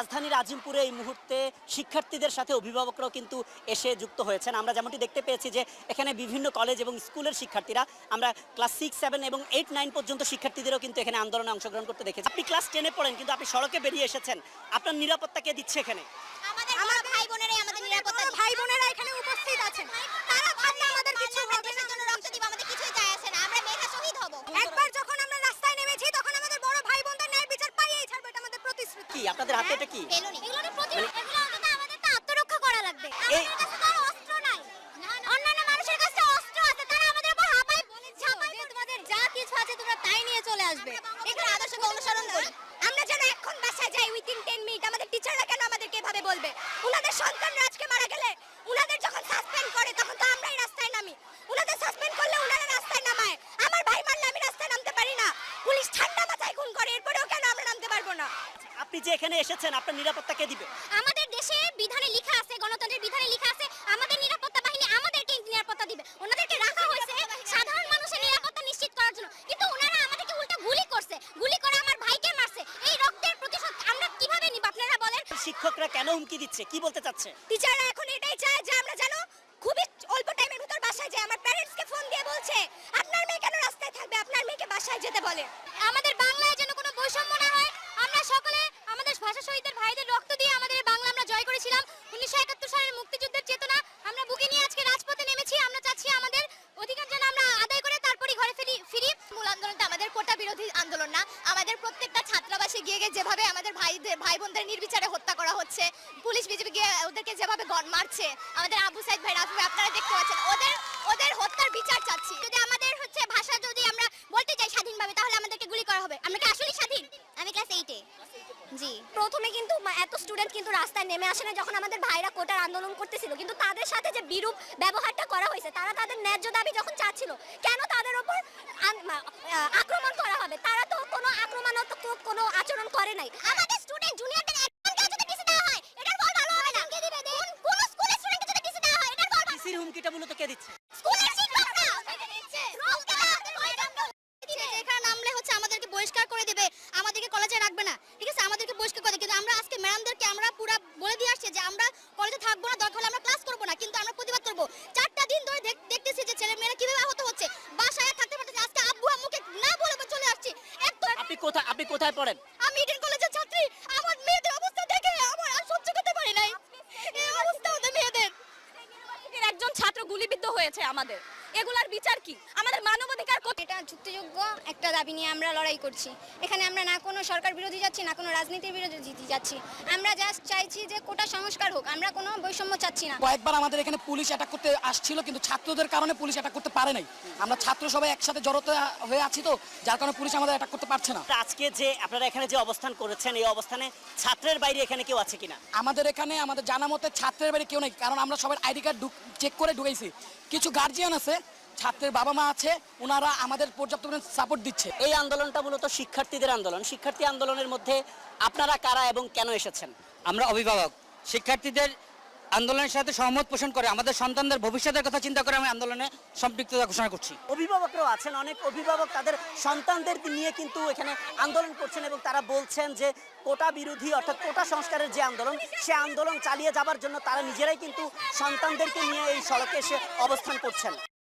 রাজধানীর আজিমপুরে এই মুহূর্তে শিক্ষার্থীদের সাথে অভিভাবকরাও কিন্তু এসে যুক্ত হয়েছেন। আমরা যেমনটি দেখতে পেয়েছি যে এখানে বিভিন্ন কলেজ এবং স্কুলের শিক্ষার্থীরা, আমরা ক্লাস 6, 7 এবং 8, 9 পর্যন্ত শিক্ষার্থীদেরও কিন্তু এখানে আন্দোলনে অংশগ্রহণ করতে দেখেছি। আপনি ক্লাস 10-এ পড়েন কিন্তু আপনি সড়কে বেরিয়ে এসেছেন, আপনার নিরাপত্তা কে দিচ্ছে এখানে? আমার ভাই বোনেরাই আমাদের নিরাপত্তা, ভাই বোনেরা এখানে উপস্থিত আছেন, তারা ভাবলে আমাদের কিছু হবে না। জন্য রক্ত দিব, আমাদের কিছুই যায় আসে না, আমরা মেধা শহীদ হব। একবার যখন আমরা রাস্তায় নেমেছি তখন আমাদের বড় ভাই বোনদের ন্যায় বিচার পাইয়েই ছাড়বো, এটা আমাদের প্রতিশ্রুতি। কি আপনাদের হাতে এটা কি? এগুলো আমাদের তো আত্মরক্ষা করা লাগবে। আমাদের কাছে তো অস্ত্র নাই, অন্যান্য মানুষের কাছে অস্ত্র আছে, তারা আমাদের উপর হামলায় ঝাঁপায় যে তোমাদের যা কিছু আছে তোমরা তাই নিয়ে চলে আসবে। এগুলো আদর্শকে অনুসরণ করি আমরা, যেন এখন বাসায় যাই উইথিন 10 মিনিট। আমাদের টিচাররা কেন আমাদেরকে এভাবে বলবে? উনাদের সন্তানরা আজকে মারা গেলে উনাদের যখন সাসপেন্ড করে তখন তো আমরাই রাস্তায় নামি, উনাদের সাসপেন্ড করলে উনারা রাস্তায় নামায়। আমার ভাই মারলে আমি রাস্তায় নামতে পারি না, পুলিশ ঠান্ডা মাথায় খুন করে, এরপরেও কেন আমরা নামতে পারবো না? আপনি যে এখানে এসেছেন আপনার নিরাপত্তা কে দিবে? আমাদের দেশে বিধানে লেখা আছে, গণতন্ত্রের বিধানে লেখা আছে আমাদের নিরাপত্তা বাহিনী আমাদেরকে নিরাপত্তা দিবে। ওনাদেরকে রাখা হয়েছে সাধারণ মানুষের নিরাপত্তা নিশ্চিত করার জন্য, কিন্তু ওনারা আমাদেরকে উল্টা গুলি করছে, গুলি করে আমার ভাইকে মারছে। এই রক্তের প্রতিশোধ আমরা কিভাবে নিব আপনারা বলেন? শিক্ষকরা কেন হুমকি দিচ্ছে, কি বলতে চাচ্ছে? টিচাররা এখন এটাই চায় যে আমরা জানো খুবই অল্প টাইমের ভিতর বাসায় যাই। আমার প্যারেন্টসকে ফোন দিয়ে বলছে আপনার মেয়ে কেন রাস্তায় থাকবে, আপনার মেয়েকে বাসায় যেতে বলে। আমাদের বাংলায় যেন কোনো বৈষম্য না হয়, আমরা সকলে আমাদের ভাষা শহীদদের ভাইদের রক্ত দিয়ে আমাদের বাংলা আমরা জয় করেছিলাম। 1971 সালের মুক্তিযুদ্ধের চেতনা আমরা বুকে নিয়ে আজকে রাজপথে নেমেছি। আমরা চাচ্ছি আমাদের অধিকার যেন আমরা আদায় করে তারপরই ঘরে ফিরি। মূল আন্দোলনটা আমাদের কোটা বিরোধী আন্দোলন না, আমাদের প্রত্যেকটা ছাত্রাবাসে গিয়ে যেভাবে আমাদের ভাই বোনদের নির্বিচারে হত্যা করা হচ্ছে, পুলিশ বিজেপি গিয়ে ওদেরকে যেভাবে মারছে, আমাদের আবু সাইদ ভাই, রাজু ভাই আপনারা দেখতে পাচ্ছেন, ওদের হত্যার বিচার চাচ্ছি। যদি আমাদের ভাষা যদি আমরা বলতে চাই স্বাধীনভাবে, তাহলে আমাদেরকে গুলি করা হবে। আমরা কি আসলেই স্বাধীন? আমি ক্লাস 8-এ। জি, প্রথমে কিন্তু এত স্টুডেন্ট কিন্তু রাস্তায় নেমে আসে না যখন আমাদের ভাইরা কোটার আন্দোলন করতেছিল, কিন্তু তাদের সাথে যে বিরূপ ব্যবহারটা করা হয়েছে, তারা তাদের ন্যায্য দাবি যখন চাচ্ছিল, কেন তাদের উপর আক্রমণ করা হবে? তারা তো কোনো আক্রমণাত্মক কোনো আচরণ করে নাই। আমাদের স্টুডেন্ট জুনিয়রদের একজনকে যদি ডিসি দেওয়া হয়, এটার ফল ভালো হবে না। কোন স্কুলের স্টুডেন্টকে যদি ডিসি দেওয়া হয়, এটার ফল ডিসির হুমকিটা মূলত কে দিচ্ছে? স্কুলের শিক্ষকরা দিচ্ছে। এখানে নামলে আমাদেরকে বহিষ্কার করে দেবে, আমাদেরকে কলেজে রাখবে না, ঠিক আছে? আমাদেরকে বহিষ্কার করে দেবে। কিন্তু আমরা আজকে ম্যাডামদেরকে আমরা পুরো বলে দিয়ে আসছি যে আমরা কলেজে থাকবো না, দরকার হলে আমরা ক্লাস করবো না, কিন্তু আমরা প্রতিবাদ করবো। 4টা দিন ধরে দেখতেছি যে ছেলেমেয়েরা কিভাবে আহত হচ্ছে, বাসায় থাকতে পারতেছে। আজকে আব্বু আম্মুকে না বলে চলে আসছি। আপনি কোথায় পড়েন? আমি ইডেন কলেজের ছাত্রী। আমার মেয়েদের অবস্থা দেখে আমার আর সহ্য করতে পারি নাই। এই অবস্থা ওদের মেয়েদের। একজন ছাত্র গুলিবিদ্ধ হয়েছে, আমাদের এগুলার বিচার কি? আমাদের মানবাধিকার এটা যুক্তিযোগ্য একটা দাবি নিয়ে আমরা লড়াই করছি। এখানে আমরা না কোনো সরকার বিরোধী যাচ্ছি, না কোনো রাজনীতির বিরোধী যাচ্ছি। আমরা জাস্ট চাইছি যে কোটা সংস্কার হোক, আমরা কোনো বৈষম্য চাচ্ছি না। কয়েকবার আমাদের এখানে পুলিশ অ্যাটাক করতে আসছিল, কিন্তু ছাত্রদের কারণে পুলিশ অ্যাটাক করতে পারে নাই। আমরা ছাত্র সবাই একসাথে জড়ো হয়ে আছি, তো যার কারণে পুলিশ আমাদের অ্যাটাক করতে পারছে না। আজকে যে আপনারা এখানে যে অবস্থান করেছেন, এই অবস্থানে ছাত্রের বাইরে এখানে কেউ আছে কিনা? আমাদের এখানে আমাদের জানা মতে ছাত্রের বাইরে কেউ নেই, কারণ আমরা সবাই আইডি কার্ড চেক করে ঢুকেছি। কিছু গার্জিয়ান আছে, ছাত্রের বাবা মা আছে, ওনারা আমাদের পর্যাপ্ত সাপোর্ট দিচ্ছে। এই আন্দোলনটা মূলত শিক্ষার্থীদের আন্দোলন। শিক্ষার্থী আন্দোলনের মধ্যে আপনারা কারা এবং কেন এসেছেন? আমরা অভিভাবক, শিক্ষার্থীদের আন্দোলনের সাথে সহমত পোষণ করে আমাদের সন্তানদের ভবিষ্যতের কথা চিন্তা করে আমি আন্দোলনে সম্পৃক্ততা ঘোষণা করছি। অভিভাবকরাও আছেন, অনেক অভিভাবক তাদের সন্তানদের নিয়ে কিন্তু এখানে আন্দোলন করছেন এবং তারা বলছেন যে কোটা বিরোধী অর্থাৎ কোটা সংস্কারের যে আন্দোলন, সে আন্দোলন চালিয়ে যাবার জন্য তারা নিজেরাই কিন্তু সন্তানদেরকে নিয়ে এই সড়কে এসে অবস্থান করছেন।